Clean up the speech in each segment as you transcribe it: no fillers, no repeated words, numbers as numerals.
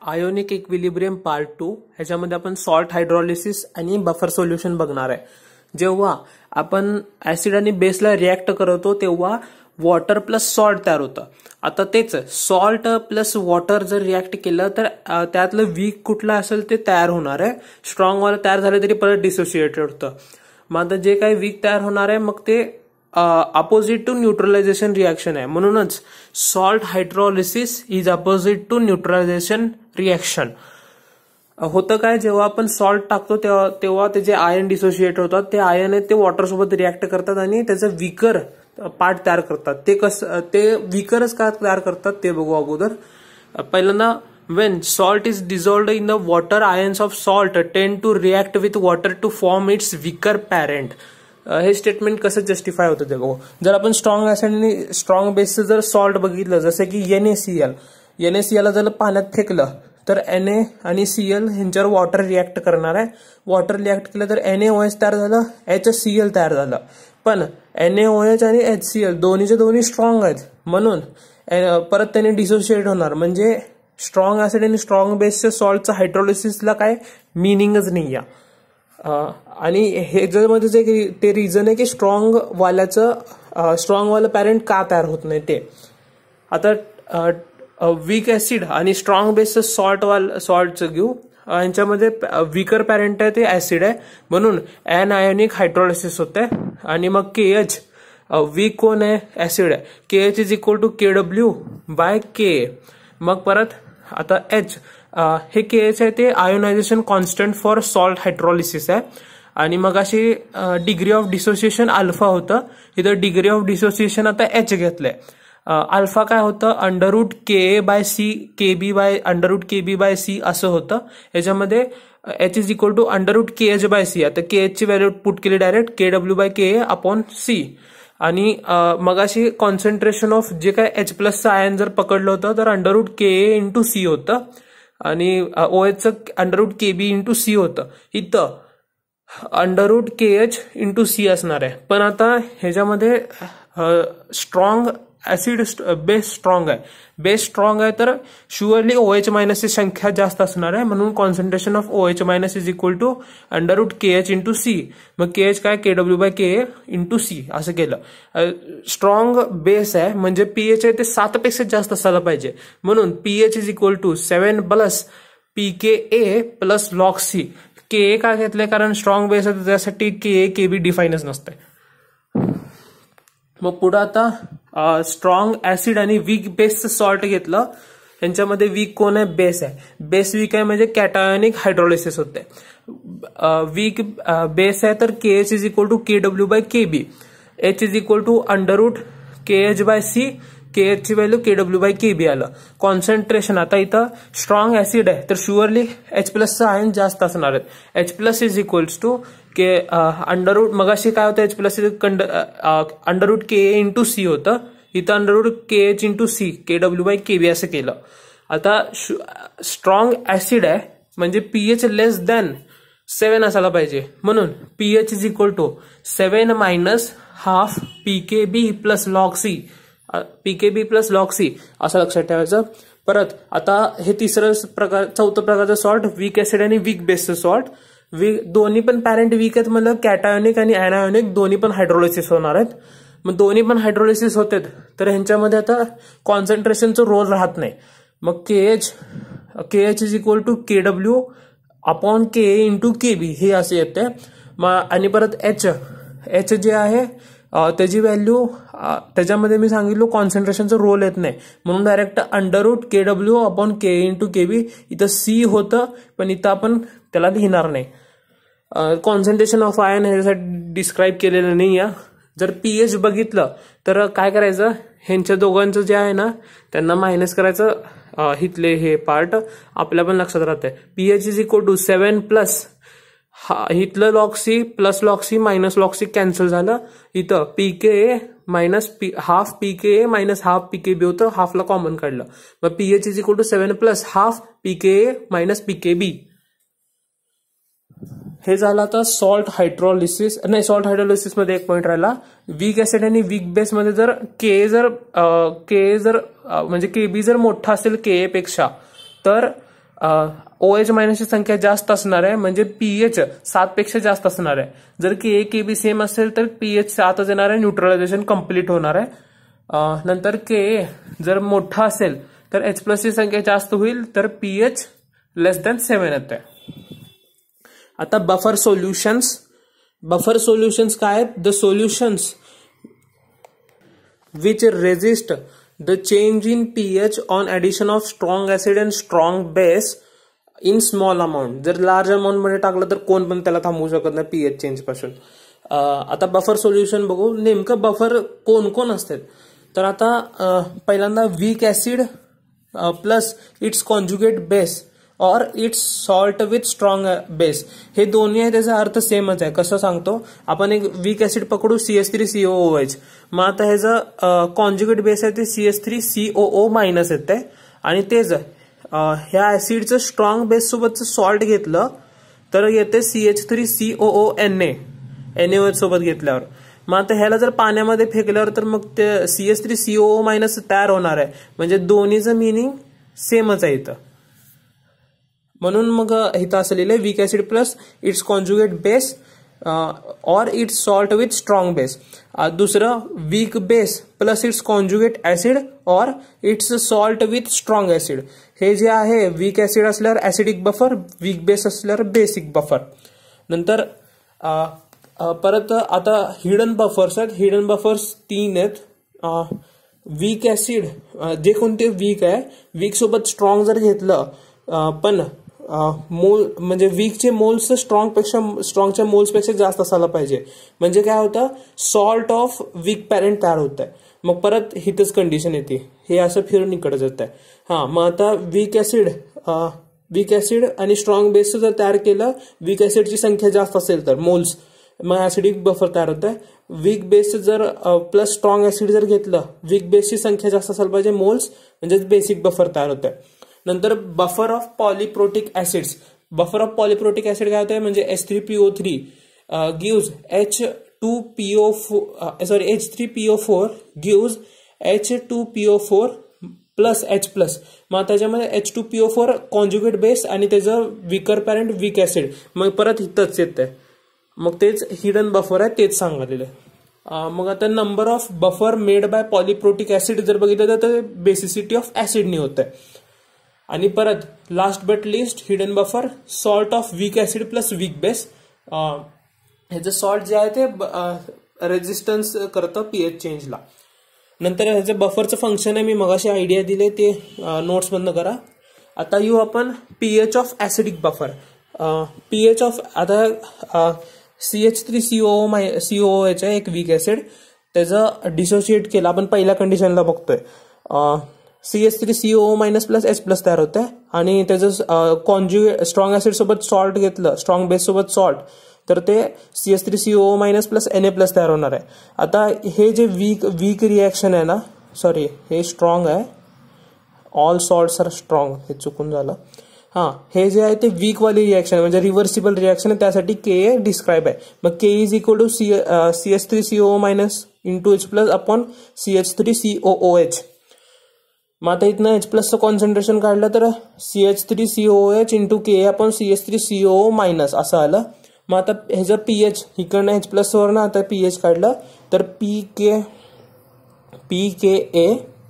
Ionic equilibrium part 2 ह्याच्यामध्ये आपण salt hydrolysis आणि बफर सोल्युशन बघणार आहे. जेव्हा आपण ऍसिड आणि बेसला रिॲक्ट करतो तेव्हा वॉटर प्लस सॉल्ट तयार होतं. आता तेच सॉल्ट प्लस वॉटर जर रिॲक्ट केलं तर त्यातलं वीक कुठलं असेल ते तयार होणार आहे. स्ट्रॉंग वाला तयार झालं तरी परत डिसोसिएटेड होतं. मग आता जे काही वीक तयार होणार आहे मग ते अपोजिट टू न्यूट्रलायझेशन रिॲक्शन आहे. म्हणूनच salt hydrolysis is opposite to neutralization reaction. होतं काय, जेव्हा आपण सॉल्ट टाकतो तेव्हा ते जे आयन डिसोसिएट होतात ते आयन आहेत ते वॉटर सोबत रिॲक्ट करतात आणि त्याचं विकर पार्ट तयार करतात. ते विकरच का तयार करतात ते बघू अगोदर. पहिल्यांदा when salt is dissolved in the water, ions of salt tend to react with water to form its weaker parent. हे स्टेटमेंट कसं जस्टिफाय होतं ते बघू. जर आपण स्ट्रॉंग ऍसिड आणि स्ट्रॉंग बेसचं जर सॉल्ट बघितलं जसं की NaCl जर पाण्यात फेकलं तर Na आणि Cl ह्यांच्यावर वॉटर रिॲक्ट करणार आहे. वॉटर रिॲक्ट केलं तर NaOH तयार झालं, HCl तयार झालं. पण NaOH आणि HCl दोन्ही स्ट्रॉंग आहेत म्हणून परत त्याने डिसोसिएट होणार. म्हणजे स्ट्रॉंग ऍसिड आणि स्ट्रॉंग बेसच्या सॉल्टचं हायड्रोलिसिसला काय मिनिंगच नाही आहे. आणि हे मध्ये जे ते रिझन आहे की स्ट्रॉंग वालं पॅरेंट का तयार होत नाही ते. आता वीक ऍसिड आणि स्ट्रॉंग बेसचं सॉल्टचं घेऊ. यांच्यामध्ये वीकर पॅरेंट आहे ते ऍसिड आहे म्हणून एनआयोनिक हायड्रॉलिसिस होते. आणि मग KH वीक कोण आहे, ऍसिड आहे. KH is equal to KW/Ka. मग परत आता H हे KH आहे ते ionization constant for salt hydrolysis आहे. आणि मग अशी डिग्री ऑफ डिसोसिएशन अल्फा होतं. इथं डिग्री ऑफ डिसोसिएशन आता H घेतलंय. अल्फा काय होतं, √KA/C KB/√KB/C असं होतं. याच्यामध्ये H is equal to √KH/C. आता KH ची व्हॅल्यू पुट केली डायरेक्ट KW/KA/C. आणि मग अशी कॉन्सन्ट्रेशन ऑफ जे काय H प्लसचं आयन जर पकडलं होतं तर √KA/C होतं आणि OHचं √KB/C होतं. इथं √KH/C असणार आहे. पण आता ह्याच्यामध्ये स्ट्रॉंग ऍसिड बेस स्ट्रॉंग आहे तर शुअरली OH- ची संख्या जास्त असणार आहे म्हणून concentration of OH- is equal to √KH/C. मग KH काय, KW/KA/C असं केलं. स्ट्रॉंग बेस आहे म्हणजे pH आहे ते 7 पेक्षा जास्त असायला पाहिजे म्हणून pH is equal to 7 + pKa + log C. Ka का घेतलंय कारण स्ट्रॉंग बेस आहे त्यासाठी Ka Kb डिफाईनच नसतंय. मग पुढे आता स्ट्रॉंग ऍसिड आणि वीक बेसचं सॉल्ट घेतलं. यांच्यामध्ये वीक कोण आहे, बेस आहे. बेस वीक आहे म्हणजे कॅटायोनिक हायड्रॉलिसिस होते. वीक बेस आहे तर KH is equal to KW/KB. H is equal to √KH/C. KH ची व्हॅल्यू KW/KB आलं. कॉन्सन्ट्रेशन आता इथं स्ट्रॉंग ऍसिड आहे तर शुअरली H प्लसचं आयन जास्त असणार आहेत. H+ इज इक्वल्स टू मगाशी काय होतं, H+ √KA/C होतं. इथं √KH/C KW/KB असं केलं. आता स्ट्रॉंग ऍसिड आहे म्हणजे pH लेस दॅन 7 असायला पाहिजे म्हणून pH is equal to 7 - ½ pKb + log C. pKb + log C असं लक्षात ठेवायचं. परत आता हे चौथं प्रकारचं सॉल्ट वीक ऍसिड आणि वीक बेसचं सॉल्ट. दोन्ही पण पॅरेंट वीक आहेत म्हणजे कॅटायोनिक आणि एनायोनिक दोन्ही पण हायड्रोलिसिस होणार आहेत. मग दोन्ही पण हायड्रोलिसिस होते तर ह्यांच्यामध्ये आता कॉन्सन्ट्रेशनचं रोल राहत नाही. मग KH is equal to KW/KA/KB हे असे येते. आणि परत H जे आहे त्याची व्हॅल्यू त्याच्यामध्ये मी सांगितलं कॉन्सन्ट्रेशनचा रोल येत नाही म्हणून डायरेक्ट √KW/KA/KB. इथं C होतं पण इथं आपण त्याला लिहिणार नाही. कॉन्सन्ट्रेशन ऑफ आयन ह्याच्यासाठी डिस्क्राईब केलेलं नाही आहे. जर pH बघितलं तर काय करायचं, ह्यांच्या दोघांचं जे आहे ना त्यांना मायनस करायचं. हिथले हे पार्ट आपल्या पण लक्षात राहतंय. pH इज इक्वल टू 7+ हिथलं log C + log C - log C cancel झालं. इथं pKa ½ pKa - ½ pKb होतं, हाफला कॉमन काढलं. मग pH is equal to 7 + ½ pKa - pKb. हे झालं आता सॉल्ट हायड्रॉलिसिस. नाही, सॉल्ट हायड्रॉलिसिस मध्ये एक पॉईंट राहिला. वीक ऍसिड आणि वीक बेस मध्ये जर Ka म्हणजे Kb जर मोठा असेल Ka पेक्षा तर OH मायनसची संख्या जास्त असणार आहे, म्हणजे पीएच 7 पेक्षा जास्त असणार आहे. जर के KB सेम असेल तर पीएच 7च येणार आहे, न्यूट्रलायझेशन कम्प्लीट होणार आहे. नंतर के जर मोठा असेल तर H+ ची संख्या जास्त होईल, तर पीएच <7 येते. आता बफर सोल्युशन्स काय आहेत? The solutions which resist the change in pH on addition of strong acid and strong base in small amount. जर लार्ज अमाऊंट मध्ये टाकलं तर कोण पण त्याला थांबवू शकत नाही पीएच चेंज पासून. आता बफर सोल्युशन बघू. नेमकं बफर कोण कोण असतात? तर आता पहिल्यांदा weak acid plus its conjugate base और its salt with strong base, हे दोन्ही आहे त्याचा अर्थ सेमच आहे. कसं सांगतो? आपण एक वीक ऍसिड पकडू CH3COOH, मग आता ह्याचं कॉन्जुगेट बेस आहे ते CH3COO- येते, आणि तेच ह्या ऍसिडचं स्ट्रॉंग बेस सोबतचं सॉल्ट घेतलं तर येते CH3COONA, NaOH सोबत घेतल्यावर. मग आता ह्याला जर पाण्यामध्ये फेकल्यावर तर मग ते CH3COO- तयार होणार आहे, म्हणजे दोन्हीचं मिनिंग सेमच आहे इथं. म्हणून मग इथं असं लिहिलंय weak acid plus its conjugate base और its salt with strong base. दुसरं weak base plus its conjugate acid और its salt with strong acid. हे जे आहे वीक ऍसिड असल्यावर ऍसिडिक बफर, वीक बेस असल्यावर बेसिक बफर. नंतर परत आता हिडन बफर्स आहेत. हिडन बफर्स 3 आहेत. वीक ऍसिड जे कोणते वीक आहे, वीक सोबत स्ट्रॉंग जर घेतलं पण मोल म्हणजे वीकचे मोल्स स्ट्रॉंगच्या मोल्सपेक्षा जास्त असायला पाहिजे, म्हणजे काय होतं? सॉल्ट ऑफ वीक पॅरेंट तयार होत आहे. मग परत हिथच कंडिशन येते, हे असं फिरून इकडे जात आहे. मग आता वीक ऍसिड आणि स्ट्रॉंग बेस जर तयार केलं, वीक ऍसिडची संख्या जास्त असेल तर मोल्स, मग ऍसिडिक बफर तयार होत आहे. वीक बेस जर प्लस स्ट्रॉंग ऍसिड जर घेतलं, वीक बेसची संख्या जास्त असायला पाहिजे मोल्स, म्हणजे बेसिक बफर तयार होत आहे. नंतर buffer of polyprotic acids. Buffer of polyprotic acid काय होतं? म्हणजे H3PO3 gives H3PO4 gives H2PO4 plus H+. मग त्याच्यामध्ये H2PO4 कॉन्जुगेट बेस आणि त्याचं विकर पॅरेंट वीक ऍसिड, मग परत इथंच येतंय. मग तेच हिडन बफर आहे, तेच सांगितलेलं आहे. मग आता number of buffer made by polyprotic acid जर बघितलं तर बेसिसिटी ऑफ ऍसिडनी होत आहे. आणि परत last but least hidden buffer salt of weak acid plus weak base. ह्याचं सॉल्ट जे आहे ते रेजिस्टन्स करतं पीएच चेंजला. नंतर ह्याचं बफरचं फंक्शन आहे, मी मगाशी आयडिया दिले ते नोट्स बंद करा. आता येऊ आपण pH of acidic buffer. PH of आता CH3COOH आहे एक वीक ऍसिड, त्याचं डिसोशिएट केलं आपण पहिल्या कंडिशनला बघतोय. CH3COO- प्लस H+ तयार होत आहे, आणि त्याचं कॉन्जुगेट स्ट्रॉंग ऍसिड सोबत सॉल्ट घेतलं, स्ट्रॉंग बेस सोबत सॉल्ट, तर ते CH3COO- प्लस Na+ तयार होणार आहे. आता हे जे वीक रिॲक्शन आहे ना, सॉरी हे स्ट्रॉंग आहे, ऑल सॉल्ट्स आर स्ट्रॉंग, हे चुकून झालं. हे जे आहे ते वीक वाली रिॲक्शन म्हणजे रिव्हर्सिबल रिॲक्शन आहे, त्यासाठी के डिस्क्राईब आहे. मग K is equal to CH3COO- into H+ upon CH3COOH. मग आता इथनं H+चं कॉन्सन्ट्रेशन काढलं तर CH3COOH इंटू के अपॉन CH3COO- असं आलं. मग आता ह्याचं पीएच इकडनं H+ वरनं आता पीएच काढलं तर PKA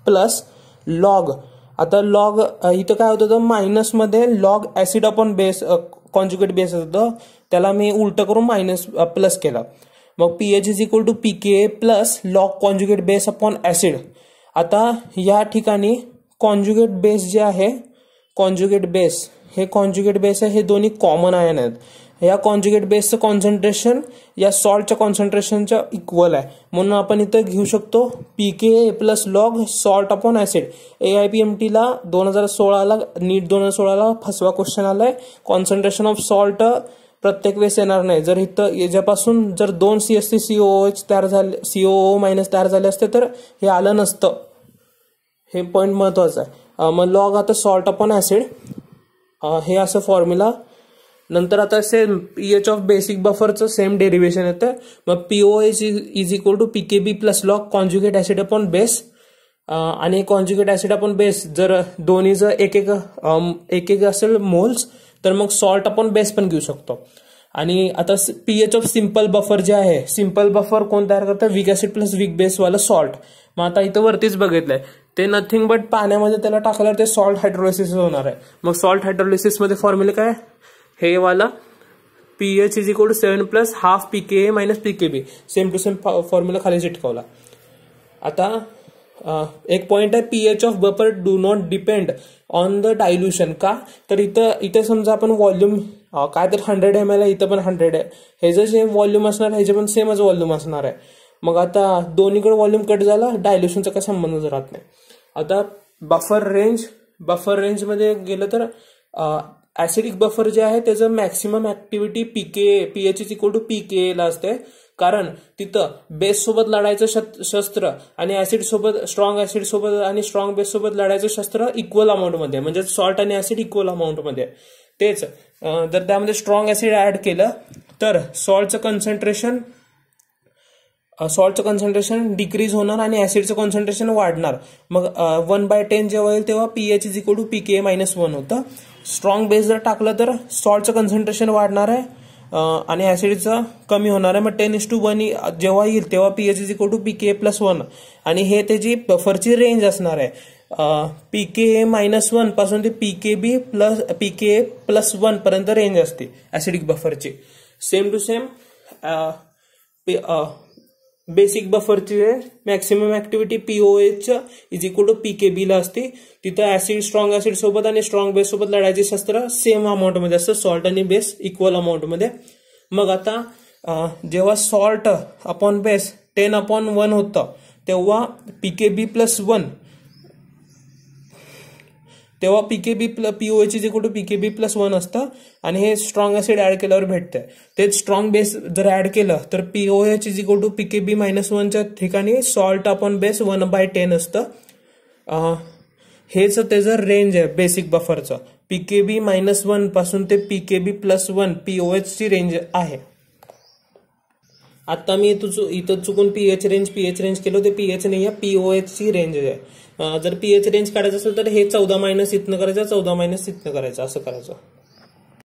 प्लस लॉग. आता लॉग इथं काय होतं, मायनस मध्ये log acid upon base conjugate base होतं, त्याला मी उलट करून मायनस प्लस केला. मग pH is equal to PKA plus log conjugate base upon acid. आता या ठिकाणी कॉन्जुगेट बेस जे आहे, कॉन्जुगेट बेस आहे, हे दोन्ही कॉमन आयन आहेत. या कॉन्जुगेट बेसचं कॉन्सन्ट्रेशन या सॉल्टच्या कॉन्सन्ट्रेशनच्या इक्वल आहे, म्हणून आपण इथं घेऊ शकतो PKA plus log salt upon acid. AIPMT-ला 2016ला नीट 2016ला फसवा क्वेश्चन आलाय. कॉन्सन्ट्रेशन ऑफ सॉल्ट प्रत्येक वेळेस येणार नाही. जर इथं याच्यापासून जर 2 CH3COOH तयार झाले, COO- तयार झाले असते तर हे आलं नसतं. हे पॉईंट महत्वाचं आहे. मग लॉग आता सॉल्ट अपॉन ऍसिड, हे असं फॉर्म्युला. नंतर आता सेम पीएच ऑफ बेसिक बफरचं सेम डेरिव्हेशन येतं. मग POH is equal to PKB plus log conjugate acid upon base. आणि कॉन्जुगेट ऍसिड आपण बेस जर दोन्ही जर एक एक असेल मोल्स तर मग सॉल्ट आपण बेस पण घेऊ शकतो. आणि आता पीएच ऑफ सिंपल बफर जे आहे, सिंपल बफर कोण तयार करतं? Weak acid plus weak base वाला सॉल्ट. मग आता इथं वरतीच बघितलंय ते नथिंग बट पाण्यामध्ये त्याला टाकल्यावर ते सॉल्ट हायड्रोलिसिस होणार आहे. मग सॉल्ट हायड्रोलिसिस मध्ये फॉर्म्युला काय? हे वाला pH is equal to 7 plus half pKa minus pKb. Same to same formula खाली चिटकवला. आता एक पॉइंट आहे, pH of buffer do not depend on the dilution. का? तर इथं समजा आपण व्हॉल्यूम काय तर 100 ml आहे, इथं पण 100 आहे. हे जे व्हॉल्यूम असणार ह्याचे पण सेमच व्हॉल्यूम असणार आहे. मग आता दोन्हीकडे व्हॉल्यूम कट झाला, डायल्युशनचा काय संबंध राहत नाही. आता बफर रेंज मध्ये गेलं तर ऍसिडिक बफर जे आहे त्याचं maximum activity pH is equal to pKa ला असते. कारण तिथं बेस सोबत लढायचं शस्त्र आणि ऍसिड सोबत, स्ट्रॉंग ऍसिड सोबत आणि स्ट्रॉंग बेस सोबत लढायचं शस्त्र इक्वल अमाऊंट मध्ये, म्हणजे सॉल्ट आणि ऍसिड इक्वल अमाऊंट मध्ये. तेच जर त्यामध्ये स्ट्रॉंग ऍसिड ऍड केलं तर सॉल्टचं कॉन्सन्ट्रेशन डिक्रीज होणार आणि ऍसिडचं कॉन्सन्ट्रेशन वाढणार. मग 1/10 जेव्हा येईल तेव्हा pH is equal to pKa minus 1 होतं. स्ट्रॉंग बेस जर टाकलं तर सॉल्टचं कॉन्सन्ट्रेशन वाढणार आहे आणि ऍसिडचं कमी होणार आहे. मग 10:1 जेव्हा येईल तेव्हा pH is equal to pKa plus 1 आणि हे त्याची बफरची रेंज असणार आहे. pKa मायनस 1 पासून ते pKa प्लस 1 पर्यंत रेंज असते ऍसिडिक बफरची. सेम टू सेम बेसिक बफरची maximum activity pOH is equal to pKb ला असते. तिथं ऍसिड स्ट्रॉंग ऍसिड सोबत आणि स्ट्रॉंग बेस सोबत लढायचे शस्त्र सेम अमाऊंट मध्ये असतं, सॉल्ट आणि बेस इक्वल अमाऊंट मध्ये. मग आता जेव्हा सॉल्ट अपॉन बेस 10/1 होतं तेव्हा pKb प्लस 1 तेव्हा pOH is equal to pKb plus 1 असतं आणि हे स्ट्रॉंग ऍसिड ऍड केल्यावर भेटतंय. तेच स्ट्रॉंग बेस जर ऍड केलं तर pOH is equal to pKb minus 1च्या ठिकाणी सॉल्ट अपॉन बेस 1/10 असतं. हेच त्याचं रेंज आहे बेसिक बफरचं. pKb मायनस 1 पासून ते pKb प्लस 1 pOH ची रेंज आहे. आता मी इथं चुकून pH रेंज केलं, ते pH नाही आहे, pOH ची रेंज आहे. जर pH रेंज काढायचं असेल तर हे 14 मायनस इथनं करायचं, 14 मायनस इथनं करायचं, असं करायचं.